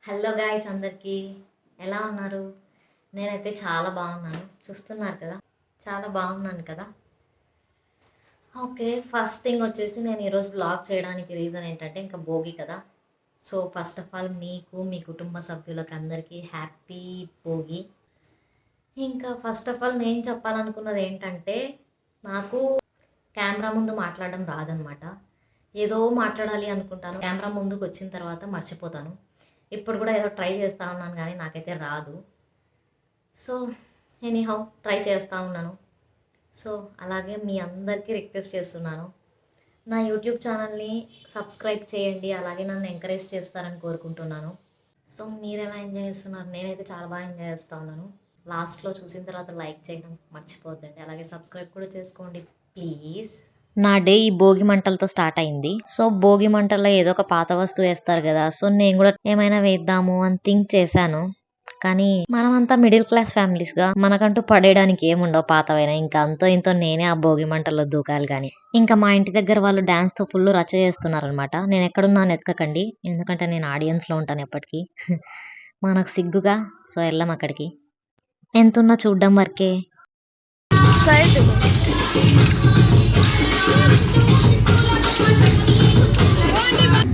Hello guys, అందరికీ ఎలా ఉన్నారు? నేనైతే చాలా బాగున్నాను. చూస్తున్నారు కదా, చాలా బాగున్నాను కదా. ఓకే, ఫస్ట్ థింగ్ వచ్చేసి నేను ఈరోజు బ్లాగ్ చేయడానికి రీజన్ ఏంటంటే ఇంకా భోగి కదా. సో ఫస్ట్ ఆఫ్ ఆల్ మీకు, మీ కుటుంబ సభ్యులకు అందరికీ హ్యాపీ భోగి. ఇంకా ఫస్ట్ ఆఫ్ ఆల్ నేను చెప్పాలనుకున్నది ఏంటంటే, నాకు కెమెరా ముందు మాట్లాడడం రాదనమాట. ఏదో మాట్లాడాలి అనుకుంటాను, కెమెరా ముందుకు వచ్చిన తర్వాత మర్చిపోతాను. ఇప్పుడు కూడా ఏదో ట్రై చేస్తూ ఉన్నాను కానీ నాకైతే రాదు. సో ఎనీహౌ ట్రై చేస్తూ ఉన్నాను. సో అలాగే మీ అందరికీ రిక్వెస్ట్ చేస్తున్నాను, నా యూట్యూబ్ ఛానల్ని సబ్స్క్రైబ్ చేయండి, అలాగే నన్ను ఎంకరేజ్ చేస్తారని కోరుకుంటున్నాను. సో మీరు ఎలా ఎంజాయ్ చేస్తున్నారు? నేనైతే చాలా బాగా ఎంజాయ్ చేస్తూ ఉన్నాను. లాస్ట్లో చూసిన తర్వాత లైక్ చేయడం మర్చిపోద్దండి, అలాగే సబ్స్క్రైబ్ కూడా చేసుకోండి ప్లీజ్. నా డే ఈ భోగి మంటలతో స్టార్ట్ అయింది. సో భోగి మంటల్లో ఏదో ఒక పాత వస్తువు వేస్తారు కదా, సో నేను కూడా ఏమైనా వేద్దాము అని థింక్ చేశాను. కానీ మనమంతా మిడిల్ క్లాస్ ఫ్యామిలీస్ గా మనకంటూ పడేయడానికి ఏముండవు పాతవైనా, ఇంకా అంతో ఇంతో నేనే ఆ భోగి మంటల్లో దూకాలి. కానీ ఇంకా మా ఇంటి దగ్గర వాళ్ళు డాన్స్ తో ఫుల్ రచ్చ చేస్తున్నారు అనమాట. నేను ఎక్కడున్నాను ఎతకకండి, ఎందుకంటే నేను ఆడియన్స్ లో ఉంటాను ఎప్పటికీ. మనకు సిగ్గుగా, సో వెళ్ళాం అక్కడికి. ఎంతున్నా చూడ్డం వరకే.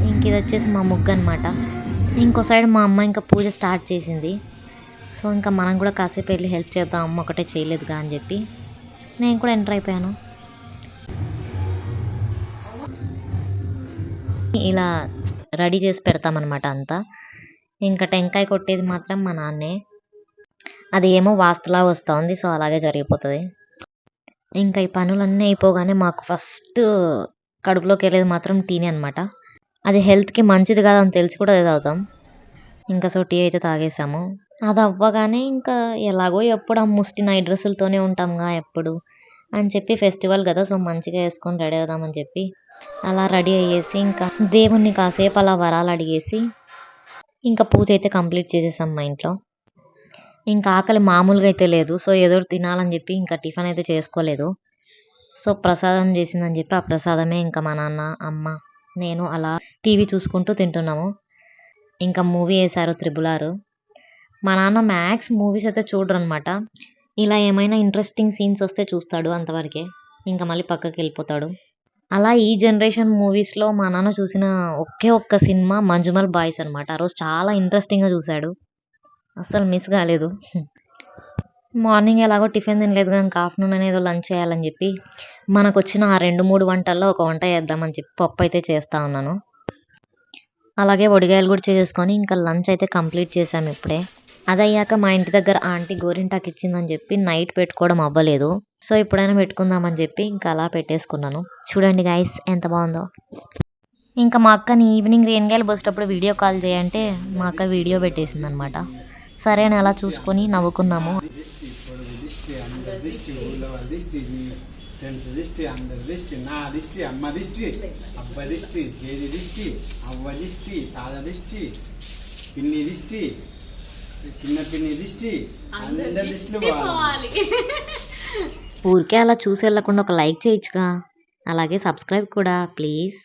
ఇంక ఇది వచ్చేసి మా ముగ్గు అనమాట. ఇంకో సైడ్ మా అమ్మ ఇంకా పూజ స్టార్ట్ చేసింది. సో ఇంకా మనం కూడా కాసేపు వెళ్ళి హెల్ప్ చేద్దాం, అమ్మ ఒకటే చేయలేదుగా అని చెప్పి నేను కూడా ఎంటర్ అయిపోయాను. ఇలా రెడీ చేసి పెడతామన్నమాట అంతా. ఇంకా టెంకాయ కొట్టేది మాత్రం మా నాన్నే. అది ఏమో వాస్తులా వస్తూ ఉంది, సో అలాగే జరిగిపోతుంది. ఇంకా ఈ పనులన్నీ అయిపోగానే మాకు ఫస్ట్ కడుపులోకి వెళ్ళేది మాత్రం టీనే అనమాట. అది హెల్త్కి మంచిది కాదని తెలిసి కూడా అది తాగుతాం. ఇంకా సో టీ అయితే తాగేసాము. అది అవ్వగానే ఇంకా ఎలాగో ఎప్పుడు ఆ ముష్టి నైట్ డ్రెస్సులతోనే ఉంటాంగా ఎప్పుడు అని చెప్పి, ఫెస్టివల్ కదా సో మంచిగా వేసుకొని రెడీ అవుదామని చెప్పి అలా రెడీ అయ్యేసి ఇంకా దేవుణ్ణి కాసేపు అలా వరాలు అడిగేసి ఇంకా పూజ అయితే కంప్లీట్ చేసేసాం మా ఇంట్లో. ఇంకా ఆకలి మామూలుగా అయితే లేదు, సో ఏదో తినాలని చెప్పి ఇంకా టిఫిన్ అయితే చేసుకోలేదు. సో ప్రసాదం చేసిందని చెప్పి ఆ ప్రసాదమే ఇంకా మా నాన్న, అమ్మ, నేను అలా టీవీ చూసుకుంటూ తింటున్నాము. ఇంకా మూవీ వేశారు RRR. మా నాన్న మ్యాక్స్ మూవీస్ అయితే చూడరు అనమాట. ఇలా ఏమైనా ఇంట్రెస్టింగ్ సీన్స్ వస్తే చూస్తాడు, అంతవరకే. ఇంకా మళ్ళీ పక్కకి వెళ్ళిపోతాడు. అలా ఈ జనరేషన్ మూవీస్లో మా నాన్న చూసిన ఒకే ఒక్క సినిమా మంజుమల్ బాయ్స్ అనమాట. ఆ రోజు చాలా ఇంట్రెస్టింగ్గా చూశాడు, అస్సలు మిస్ కాలేదు. మార్నింగ్ ఎలాగో టిఫిన్ తినలేదు కదా, ఇంకా ఆఫ్టర్నూన్ అనేది లంచ్ చేయాలని చెప్పి మనకు వచ్చిన ఆ 2-3 వంటల్లో ఒక వంట చేద్దామని చెప్పి పప్పు అయితే చేస్తూ ఉన్నాను. అలాగే వడిగాయలు కూడా చేసేసుకొని ఇంకా లంచ్ అయితే కంప్లీట్ చేసాము ఇప్పుడే. అదయ్యాక మా ఇంటి దగ్గర ఆంటీ గోరింటాకు ఇచ్చిందని చెప్పి నైట్ పెట్టుకోవడం అవ్వలేదు. సో ఇప్పుడైనా పెట్టుకుందామని చెప్పి ఇంకా అలా పెట్టేసుకున్నాను. చూడండి గైస్ ఎంత బాగుందో. ఇంకా మా అక్కని ఈవినింగ్ రేణిగాయలు పోసేటప్పుడు వీడియో కాల్ చేయంటే మా అక్క వీడియో పెట్టేసింది అనమాట. సరే అని అలా చూసుకొని నవ్వుకున్నాము. ఫ్రెండ్స్ దిష్టి, అందరి దిష్టి, నా దిష్టి, అమ్మ దిష్టి, అబ్బ దిష్టి, జేజి దిష్టి, అవ్వ దిష్టి, తాత దిష్టి, పిన్ని దిష్టి, చిన్న పిన్ని దిష్టి, అందరి దిష్టిలు పోవాలి. ఊరికే అలా చూసి వెళ్ళకుండా ఒక లైక్ చేయొచ్చుగా, అలాగే సబ్స్క్రైబ్ కూడా ప్లీజ్.